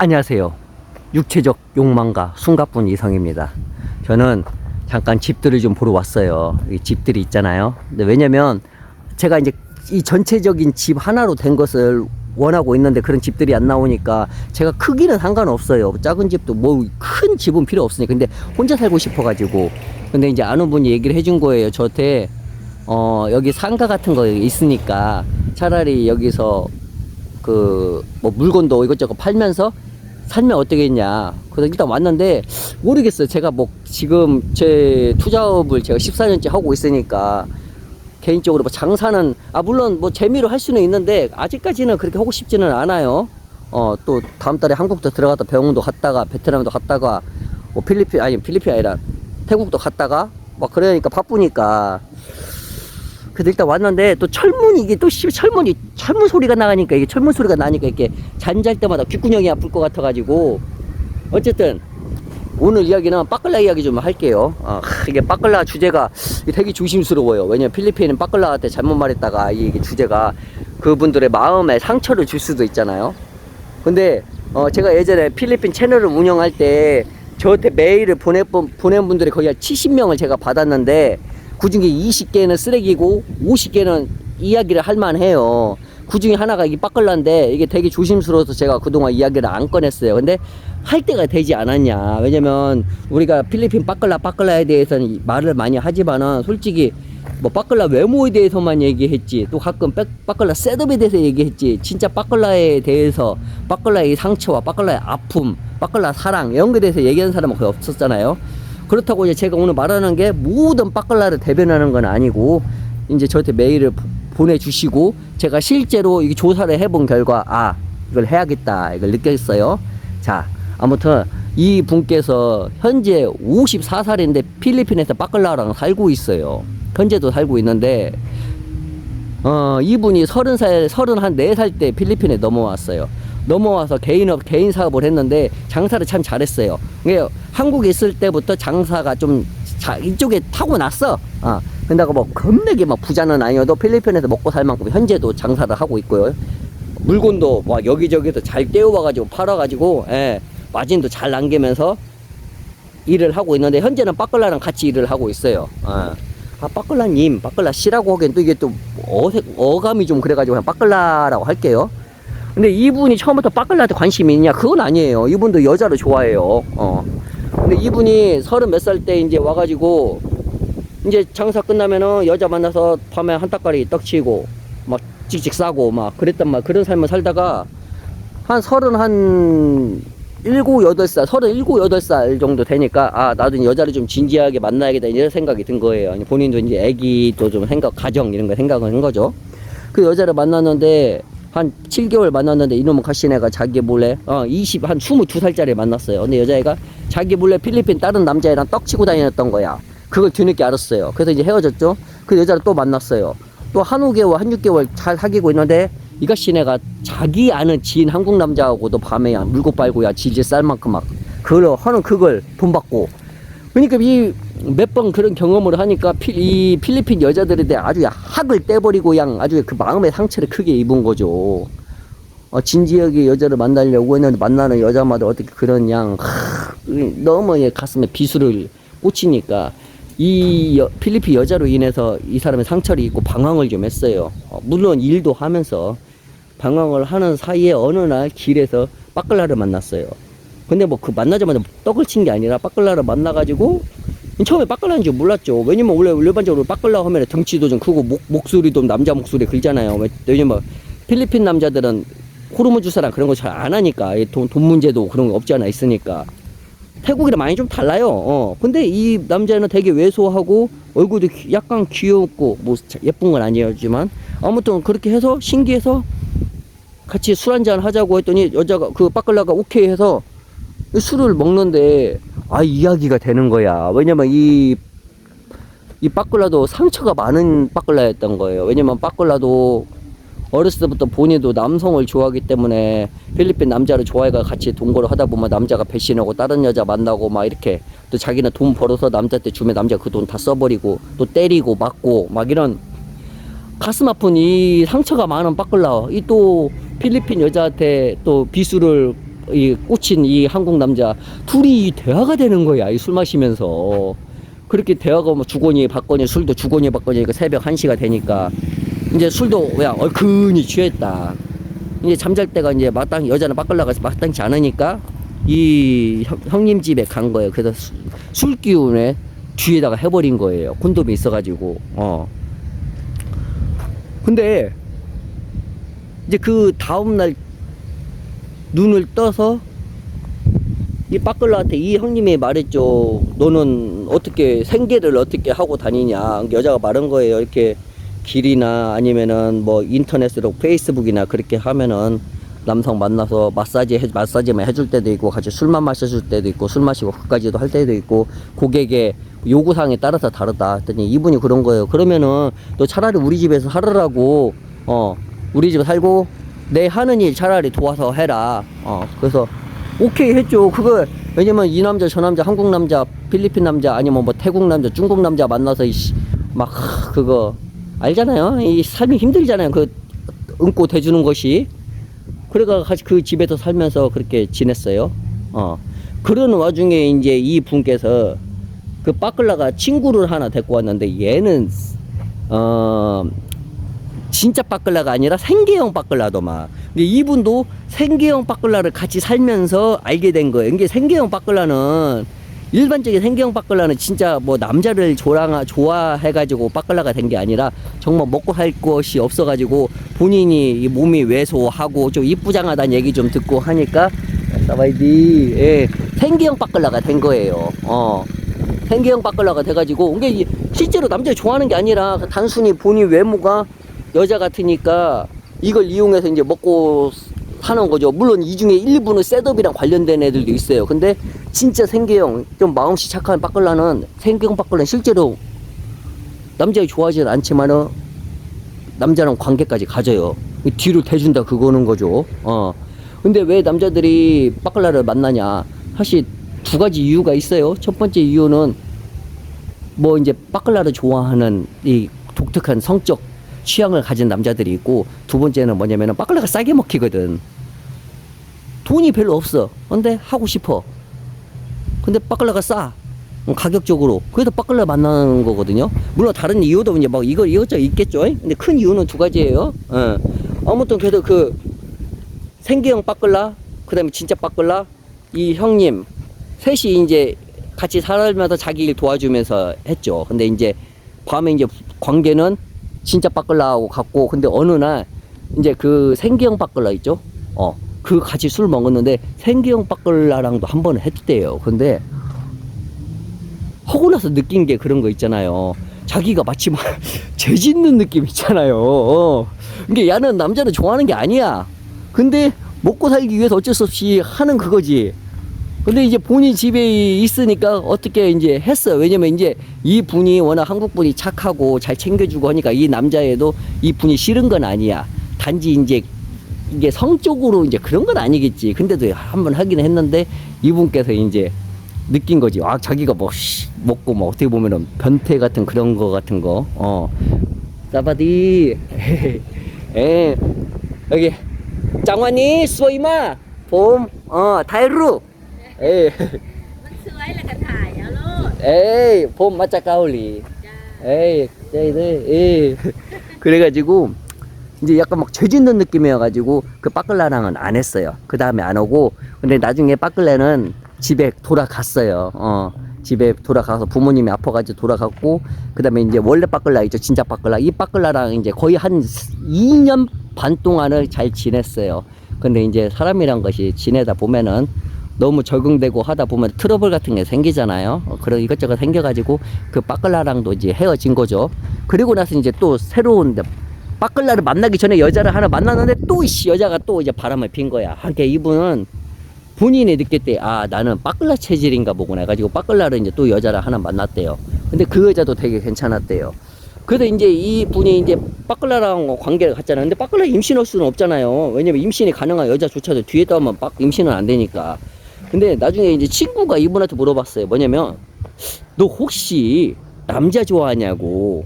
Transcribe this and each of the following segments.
안녕하세요. 육체적 욕망가 숨가쁜 이성입니다. 저는 잠깐 집들을 좀 보러 왔어요. 이 집들이 있잖아요. 근데 왜냐면 제가 이제 이 전체적인 집 하나로 된 것을 원하고 있는데 그런 집들이 안 나오니까 제가 크기는 상관없어요. 작은 집도 뭐 큰 집은 필요 없으니까. 근데 혼자 살고 싶어가지고. 근데 이제 아는 분이 얘기를 해준 거예요. 저한테 여기 상가 같은 거 있으니까 차라리 여기서 그 뭐 물건도 이것저것 팔면서 살면 어떻겠냐. 그래서 일단 왔는데 모르겠어요. 제가 뭐 지금 제 투자업을 제가 14년째 하고 있으니까 개인적으로 뭐 장사는 물론 뭐 재미로 할 수는 있는데 아직까지는 그렇게 하고 싶지는 않아요. 또 다음 달에 한국도 들어갔다 병원도 갔다가 베트남도 갔다가 뭐 필리핀 아니라 태국도 갔다가 막 그러니까 바쁘니까. 그래서 일단 왔는데 또 이게 또 철문 소리가 나가니까 이게 철문 소리가 나니까 이렇게 잠잘 때마다 귓구녕이 아플 것 같아가지고 어쨌든 오늘 이야기는 빠끌라 이야기 좀 할게요. 이게 빠끌라 주제가 되게 조심스러워요. 왜냐면 필리핀은 빠끌라한테 잘못 말했다가 이게 주제가 그분들의 마음에 상처를 줄 수도 있잖아요. 근데 제가 예전에 필리핀 채널을 운영할 때 저한테 메일을 보낸 분들이 거의 한 70명을 제가 받았는데 그중에 20개는 쓰레기고 50개는 이야기를 할 만해요. 그중에 하나가 이 빠끌라인데 이게 되게 조심스러워서 제가 그동안 이야기를 안 꺼냈어요. 근데 할 때가 되지 않았냐. 왜냐면 우리가 필리핀 빠끌라에 대해서는 말을 많이 하지만은 솔직히 뭐 빠끌라 외모에 대해서만 얘기했지, 또 가끔 빠끌라 셋업에 대해서 얘기했지, 진짜 빠끌라에 대해서 빠끌라의 상처와 빠끌라의 아픔, 빠끌라 사랑 이런 거에 대해서 얘기하는 사람은 거의 없었잖아요. 그렇다고 이제 제가 오늘 말하는 게 모든 빠끌라를 대변하는 건 아니고 이제 저한테 메일을 보내주시고 제가 실제로 이게 조사를 해본 결과 이걸 해야겠다 이걸 느꼈어요. 자, 아무튼 이 분께서 현재 54살인데 필리핀에서 빠끌라랑 살고 있어요. 현재도 살고 있는데 이분이 34살 때 필리핀에 넘어왔어요. 넘어와서 개인 사업을 했는데 장사를 참 잘했어요. 한국에 있을 때부터 장사가 좀 이쪽에 타고났어. 근데가 뭐 겁나게 막 부자는 아니어도 필리핀에서 먹고 살 만큼 현재도 장사를 하고 있고요. 물건도 막 여기저기서 잘 떼어와가지고 팔아가지고 마진도 잘 남기면서 일을 하고 있는데 현재는 빠끌라랑 같이 일을 하고 있어요. 빠끌라님, 빠끌라 씨라고 하기엔 또 이게 또 어감이 좀 그래가지고 그냥 빠끌라라고 할게요. 근데 이분이 처음부터 빠끌라한테 관심이 있냐? 그건 아니에요. 이분도 여자를 좋아해요. 근데 이분이 30몇 살 때 이제 와가지고 이제 장사 끝나면은 여자 만나서 밤에 한 닭가리 떡치고 막 찍찍 싸고 막 그런 삶을 살다가 한 37, 8살 정도 되니까 나도 여자를 좀 진지하게 만나야겠다 이런 생각이 든 거예요. 본인도 이제 애기도 좀 가정 이런 거 생각을 한 거죠. 그 여자를 만났는데 한 7개월 만났는데 이놈의 가시네가 자기 몰래 한 22살짜리 만났어요. 근데 여자애가 자기 몰래 필리핀 다른 남자애랑 떡치고 다녔던 거야. 그걸 뒤늦게 알았어요. 그래서 이제 헤어졌죠. 그 여자를 또 만났어요. 또 한 5개월 한 6개월 잘 사귀고 있는데 이 가시네가 자기 아는 지인 한국 남자하고도 밤에 물고 빨고 질질 쌀 만큼 막 그걸 돈 받고. 그러니까 이 몇 번 그런 경험을 하니까 이 필리핀 여자들에 대해 아주 학을 떼버리고 아주 그 마음의 상처를 크게 입은 거죠. 진지하게 여자를 만나려고 했는데 만나는 여자마다 어떻게 그런 너무 가슴에 비수를 꽂히니까 이 필리핀 여자로 인해서 이 사람의 상처를 입고 방황을 좀 했어요. 물론 일도 하면서 방황을 하는 사이에 어느 날 길에서 빠끌라를 만났어요. 근데 뭐 그 만나자마자 떡을 친 게 아니라 빠끌라를 만나가지고 처음에 빠끌라인 줄 몰랐죠. 왜냐면 원래 일반적으로 빠끌라 하면 덩치도 좀 크고 목소리도 남자 목소리 그러잖아요. 왜냐면 필리핀 남자들은 호르몬 주사랑 그런 거 잘 안 하니까 돈 문제도 그런 거 없지 않아 있으니까. 태국이랑 많이 좀 달라요. 근데 이 남자는 되게 왜소하고 얼굴도 약간 귀엽고 뭐 예쁜 건 아니었지만 아무튼 그렇게 해서 신기해서 같이 술 한잔 하자고 했더니 여자가 그 빠끌라가 오케이 해서 술을 먹는데 이야기가 되는 거야. 왜냐면 이 빠끌라도 상처가 많은 빠끌라였던 거예요. 왜냐면 빠끌라도 어렸을 때부터 본인도 남성을 좋아하기 때문에 필리핀 남자를 좋아해가 같이 동거를 하다 보면 남자가 배신하고 다른 여자 만나고 막 이렇게 또 자기는 돈 벌어서 남자한테 주면 남자가 그 돈 다 써버리고 또 때리고 맞고 막 이런 가슴 아픈 이 상처가 많은 빠끌라 이 또 필리핀 여자한테 또 비수를 이 꽂힌 이 한국 남자 둘이 대화가 되는 거야. 이 술 마시면서. 그렇게 대화가 뭐 주거니 받거니 술도 주거니 받거니 그 새벽 1시가 되니까 이제 술도 그냥 얼큰이 취했다. 이제 잠잘 때가 이제 마땅 여자는 밖을 나가서 마땅치 않으니까 이 형님 집에 간 거예요. 그래서 술 기운에 뒤에다가 해버린 거예요. 콘돔이 있어가지고. 근데 이제 그 다음날 눈을 떠서 이 빠끌라한테 이 형님이 말했죠. 너는 어떻게 생계를 어떻게 하고 다니냐. 여자가 말한 거예요. 이렇게 길이나 아니면은 뭐 인터넷으로 페이스북이나 그렇게 하면은 남성 만나서 마사지만 해줄 때도 있고 같이 술만 마셔줄 때도 있고 술 마시고 그까지도 할 때도 있고 고객의 요구사항에 따라서 다르다 했더니 이분이 그런 거예요. 그러면은 너 차라리 우리 집에서 하라고 우리 집에 살고 내 하는 일 차라리 도와서 해라. 그래서 오케이 했죠. 그거 왜냐면 이 남자 저 남자 한국 남자 필리핀 남자 아니면 뭐 태국 남자 중국 남자 만나서 막 그거 알잖아요. 이 삶이 힘들잖아요. 그 응고 대주는 것이. 그래가 같이 그 집에서 살면서 그렇게 지냈어요. 그런 와중에 이제 이 분께서 그 빠끌라가 친구를 하나 데리고 왔는데 얘는 진짜 빠끌라가 아니라 생계형 빠끌라더만. 근데 이분도 생계형 빠끌라를 같이 살면서 알게 된 거예요. 이게 생계형 빠끌라는 일반적인 생계형 빠끌라는 진짜 뭐 남자를 좋아해가지고 빠끌라가 된 게 아니라 정말 먹고 살 것이 없어가지고 본인이 몸이 왜소하고 좀 이쁘장하다는 얘기 좀 듣고 하니까 사바이디 생계형 빠끌라가 된 거예요. 생계형 빠끌라가 돼가지고 이게 실제로 남자를 좋아하는 게 아니라 단순히 본인 외모가 여자 같으니까 이걸 이용해서 이제 먹고 사는 거죠. 물론 이 중에 일부는 셋업이랑 관련된 애들도 있어요. 근데 진짜 생계형 좀 마음씨 착한 빠끌라는 생계형 빠끌라는 실제로 남자를 좋아하지는 않지만은 남자랑 관계까지 가져요. 뒤로 대준다 그거는 거죠. 근데 왜 남자들이 빠끌라를 만나냐? 사실 두 가지 이유가 있어요. 첫 번째 이유는 뭐 이제 빠끌라를 좋아하는 이 독특한 성적 취향을 가진 남자들이 있고, 두 번째는 뭐냐면은 빠끌라가 싸게 먹히거든. 돈이 별로 없어. 근데 하고 싶어. 근데 빠끌라가 싸. 가격적으로. 그래서 빠끌라 만나는 거거든요. 물론 다른 이유도 이제 막 이것저것 있겠죠. 근데 큰 이유는 두 가지예요. 아무튼 그래도 그 생계형 빠끌라, 그 다음에 진짜 빠끌라, 이 형님 셋이 이제 같이 살면서 자기 일 도와주면서 했죠. 근데 이제 밤에 이제 관계는 진짜 빠끌라하고 갔고, 근데 어느 날 이제 그 생계형 빠끌라 있죠. 그 같이 술 먹었는데 생계형 빠끌라랑도 한 번은 했대요. 근데 하고 나서 느낀 게 그런 거 있잖아요. 자기가 마치 막 죄 짓는 느낌 있잖아요. 이게 야는 남자는 좋아하는 게 아니야. 근데 먹고 살기 위해서 어쩔 수 없이 하는 그거지. 근데 이제 본인 집에 있으니까 어떻게 이제 했어요. 왜냐면 이제 이 분이 워낙 한국 분이 착하고 잘 챙겨주고 하니까 이 남자애도 이 분이 싫은 건 아니야. 단지 이제 이게 성적으로 이제 그런 건 아니겠지. 근데도 한번 하긴 했는데 이분께서 이제 느낀 거지. 자기가 뭐 먹고 뭐 어떻게 보면은 변태 같은 그런 거 같은 거. 사바디. 여기 장관이 수이마 봄 타이루. 에이 봄 맞자 가올리. 에이 그래가지고 이제 약간 막 죄 짓는 느낌이어가지고 그 빠끌라랑은 안 했어요. 그 다음에 안 오고, 근데 나중에 빠끌라는 집에 돌아갔어요. 집에 돌아가서 부모님이 아파가지고 돌아갔고, 그 다음에 이제 원래 빠끌라 있죠. 진짜 빠끌라. 이 빠끌라랑 이제 거의 한 2년 반 동안을 잘 지냈어요. 근데 이제 사람이란 것이 지내다 보면은 너무 적응되고 하다 보면 트러블 같은 게 생기잖아요. 그런 이것저것 생겨가지고 그 빠끌라랑도 이제 헤어진 거죠. 그리고 나서 이제 또 새로운 빠끌라를 만나기 전에 여자를 하나 만났는데 또 여자가 또 이제 바람을 핀 거야. 그러니까 이분은 본인이 느꼈대. 나는 빠끌라 체질인가 보구나 해가지고 빠끌라를 이제 또 여자를 하나 만났대요. 근데 그 여자도 되게 괜찮았대요. 그래서 이제 이 분이 이제 빠끌라랑 관계를 갖잖아요. 근데 빠끌라 임신할 수는 없잖아요. 왜냐면 임신이 가능한 여자조차도 뒤에다 하면 임신은 안 되니까. 근데 나중에 이제 친구가 이분한테 물어봤어요. 뭐냐면 너 혹시 남자 좋아하냐고.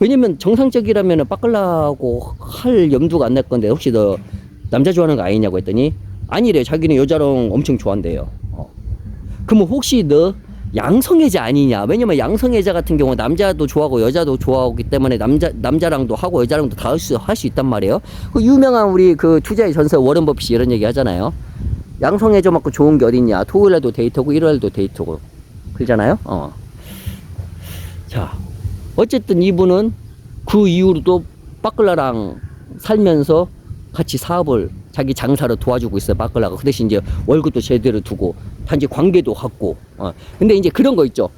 왜냐면 정상적이라면 빠끌라하고 할 염두가 안 날 건데 혹시 너 남자 좋아하는 거 아니냐고 했더니 아니래. 자기는 여자랑 엄청 좋아한대요. 그러면 혹시 너 양성애자 아니냐? 왜냐면 양성애자 같은 경우 남자도 좋아하고 여자도 좋아하기 때문에 남자랑도 하고 여자랑도 다 할 수 있단 말이에요. 그 유명한 우리 그 투자의 전설 워런 버핏이 이런 얘기 하잖아요. 양성애자 맞고 좋은 게 어딨냐? 토요일에도 데이트고 일요일도 데이트고 그러잖아요. 자, 어쨌든 이분은 그 이후로도 빠끌라랑 살면서 같이 사업을 자기 장사를 도와주고 있어요. 빠끌라가. 그 대신 이제 월급도 제대로 두고 단지 관계도 갖고. 근데 이제 그런 거 있죠.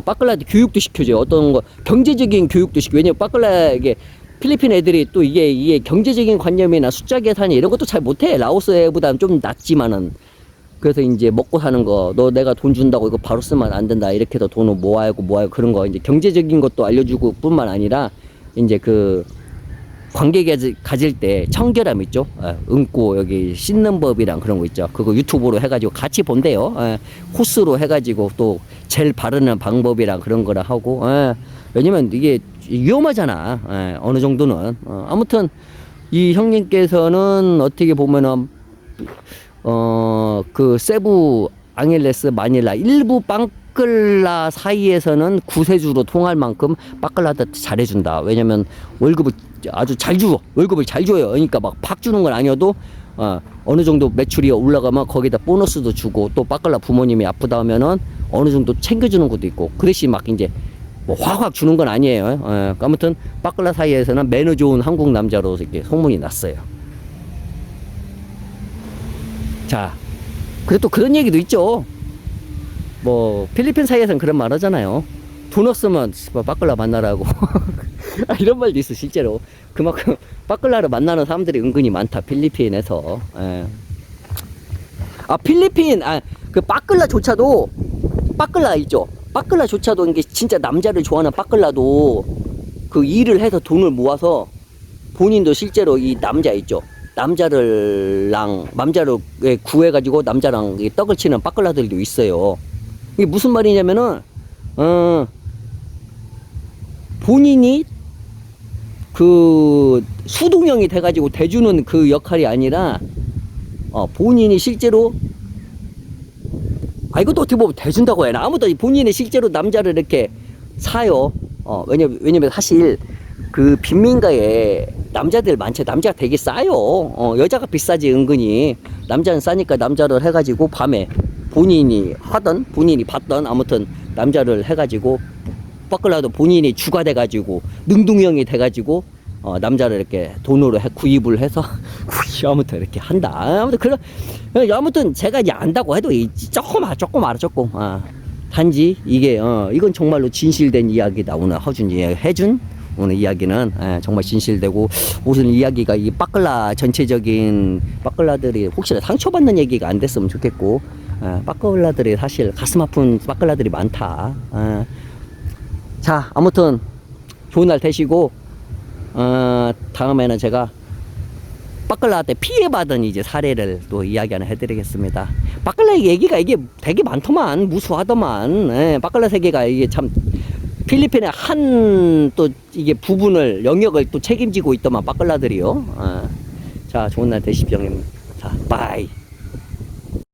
빠끌라한테 교육도 시켜줘요. 어떤 거 경제적인 교육도 시켜. 왜냐면 빠끌라에게 필리핀 애들이 또 이게 경제적인 관념이나 숫자 계산이 이런 것도 잘 못해. 라오스 애보다는 좀 낫지만은. 그래서 이제 먹고 사는 거, 너 내가 돈 준다고 이거 바로 쓰면 안 된다. 이렇게 해서 돈을 모아야고 그런 거 이제 경제적인 것도 알려주고 뿐만 아니라 이제 그 관계 가질 때 청결함 있죠. 응고 여기 씻는 법이랑 그런 거 있죠. 그거 유튜브로 해가지고 같이 본대요. 코스로 해가지고 또 젤 바르는 방법이랑 그런 거랑 하고. 왜냐면 이게 위험하잖아. 어느 정도는. 아무튼 이 형님께서는 어떻게 보면은 그 세부 앙헬레스 마닐라 일부 빠끌라 사이에서는 구세주로 통할 만큼 빠끌라한테 잘해준다. 왜냐면 월급을 아주 잘 줘. 월급을 잘 줘요. 그러니까 막 팍 주는 건 아니어도 어느 정도 매출이 올라가면 거기다 보너스도 주고 또 빠끌라 부모님이 아프다 하면은 어느 정도 챙겨주는 것도 있고 그 대신 막 이제 뭐 확 주는 건 아니에요. 아무튼 빠끌라 사이에서는 매너 좋은 한국 남자로 이렇게 소문이 났어요. 자, 그리고 또 그런 얘기도 있죠. 뭐 필리핀 사이에서는 그런 말 하잖아요. 돈 없으면 빠끌라 만나라고. 이런 말도 있어 실제로. 그만큼 빠끌라를 만나는 사람들이 은근히 많다 필리핀에서. 필리핀 그 빠끌라조차도 빠끌라 있죠. 빠끌라조차도 이게 진짜 남자를 좋아하는 빠끌라도 그 일을 해서 돈을 모아서 본인도 실제로 이 남자 있죠. 남자를 구해가지고 남자랑 떡을 치는 빠끌라들도 있어요. 이게 무슨 말이냐면은, 본인이 그 수동형이 돼가지고 대주는 그 역할이 아니라, 본인이 실제로, 이것도 어떻게 보면 대준다고 해나? 아무튼 본인이 실제로 남자를 이렇게 사요. 왜냐면 사실 그 빈민가에 남자들 많죠. 남자가 되게 싸요. 여자가 비싸지 은근히. 남자는 싸니까 남자를 해가지고 밤에 본인이 받던 아무튼 남자를 해가지고 빠끌라도 본인이 주가 돼가지고 능동형이 돼가지고 남자를 이렇게 돈으로 구입을 해서 아무튼 이렇게 한다. 아무튼 제가 이제 안다고 해도 조금 알아. 단지 이게 이건 정말로 진실된 이야기다. 오늘 해준 오늘 이야기는 정말 진실되고 무슨 이야기가 이 빠끌라 전체적인 빠끌라들이 혹시나 상처받는 얘기가 안 됐으면 좋겠고 빠끌라들이 사실 가슴 아픈 빠끌라들이 많다. 자, 아무튼 좋은 날 되시고 다음에는 제가 빠끌라한테 피해받은 이제 사례를 또 이야기 하나 해드리겠습니다. 빠끌라 얘기가 이게 되게 많더만 무수하더만. 빠끌라 세계가 이게 참 필리핀의 한 또 이게 부분을 영역을 또 책임지고 있더만 빠끌라들이요. 자, 좋은 날 되십시오 형님. 자, 바이.